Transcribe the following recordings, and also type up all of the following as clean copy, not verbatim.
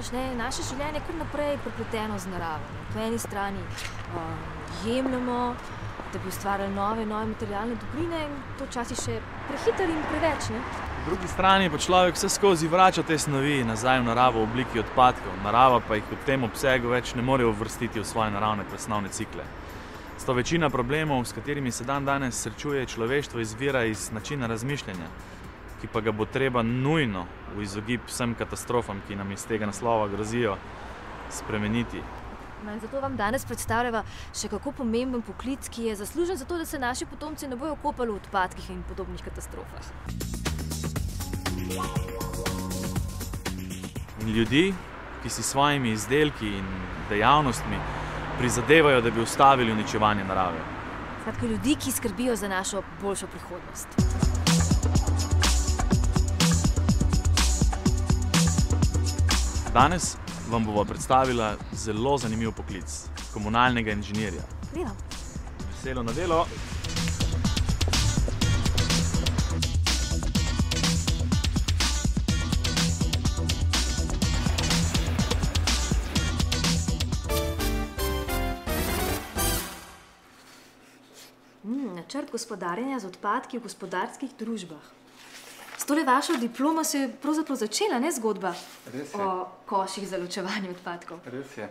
razumeš, ne, naše življenje je kar naprej prepleteno z naravo. Po eni strani jemljemo, da bi ustvarjali nove materialne dobrine in to včasih še prehiter in preveč, ne? Po drugi strani pa človek vse skozi vrača te snovi nazaj v naravo v obliki odpadkov. Narava pa jih v tem obsegu več ne more uvrstiti v svoje naravne presnovne cikle. Zato večina problemov, s katerimi se danes srečuje človeštvo, izvira iz načina razmišljanja, ki pa ga bo treba nujno v izogib vsem katastrofam, ki nam iz tega naslova grozijo, spremeniti. In zato vam danes predstavljava še kako pomemben poklic, ki je zaslužen za to, da se naši potomci ne bojo kopali v odpadkih in podobnih katastrofah. In ljudi, ki si svojimi izdelki in dejavnostmi prizadevajo, da bi ustavili uničevanje narave. Skratka, ljudi, ki skrbijo za našo boljšo prihodnost. Danes vam bova predstavila zelo zanimiv poklic komunalnega inženirja. Delam. Veselo na delo. Načrt gospodarjenja z odpadki v gospodarskih družbah. S tole vašo diplomo se je pravzaprav začela, ne, zgodba o koših za ločevanje odpadkov. Res je.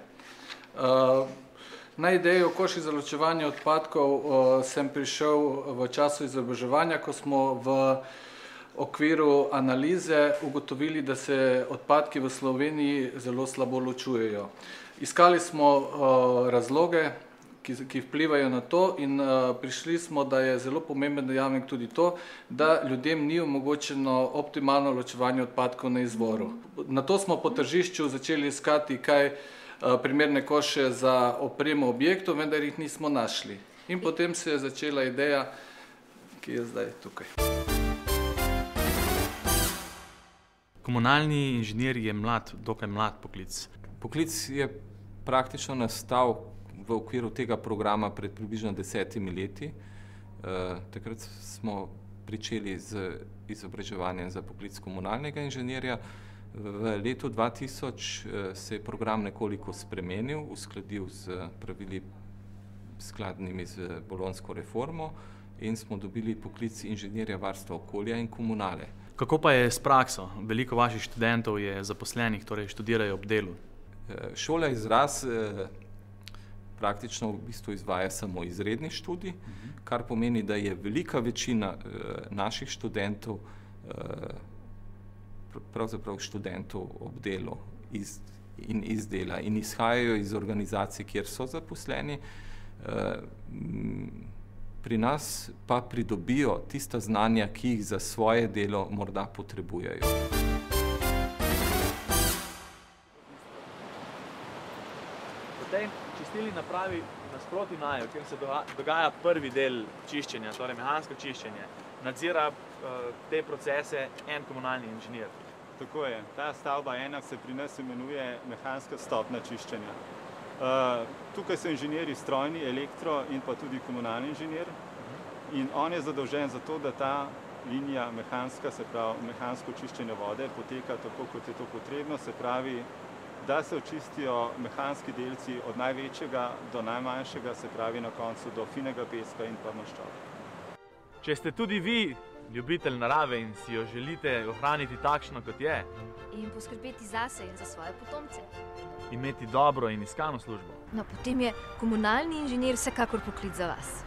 Na idejo o koših za ločevanje odpadkov sem prišel v času izobraževanja, ko smo v okviru analize ugotovili, da se odpadki v Sloveniji zelo slabo ločujejo. Iskali smo razloge, ki vplivajo na to in prišli smo, da je zelo pomemben dejavnik tudi to, da ljudem ni omogočeno optimalno ločevanje odpadkov na izvoru. Nato smo po tržišču začeli iskati kaj primerne koše za opremo objektov, vendar jih nismo našli. In potem se je začela ideja, ki je zdaj tukaj. Komunalni inženir je dokaj mlad poklic. Poklic je praktično nastal v okviru tega programa pred približno 10 leti. Takrat smo pričeli z izobraževanjem za poklic komunalnega inženirja. V letu 2000 se je program nekoliko spremenil, uskladil z pravili skladnimi z bolonjsko reformo in smo dobili poklic inženirja varstva okolja in komunale. Kako pa je s prakso? Veliko vaših študentov je zaposlenih, torej študirajo ob delu. Šola Izraz praktično v bistvu izvaja samo izredni študij, kar pomeni, da je velika večina naših študentov, pravzaprav študentov ob delu in iz dela in izhajajo iz organizacij, kjer so zaposleni. Pri nas pa pridobijo tista znanja, ki jih za svoje delo morda potrebujejo. V tej čistilni napravi nasproti naju, kjer se dogaja prvi del čiščenja, torej mehansko čiščenje, nadzira te procese en komunalni inženir. Tako je. Ta stavba ena se pri nas imenuje mehanska stopnja čiščenja. Tukaj so inženirji strojni, elektro in pa tudi komunalni inženir. In on je zadolžen za to, da ta linija mehanska, se pravi mehansko čiščenje vode, poteka tako, kot je to potrebno, se pravi, da se očistijo mehanski delci od največjega do najmanjšega, se pravi na koncu do finega peska in pa maščobe. Če ste tudi vi ljubitelj narave in si jo želite ohraniti takšno, kot je, In poskrbeti zase in za svoje potomce. imeti dobro in iskano službo, No, potem je komunalni inženir vsekakor poklic za vas.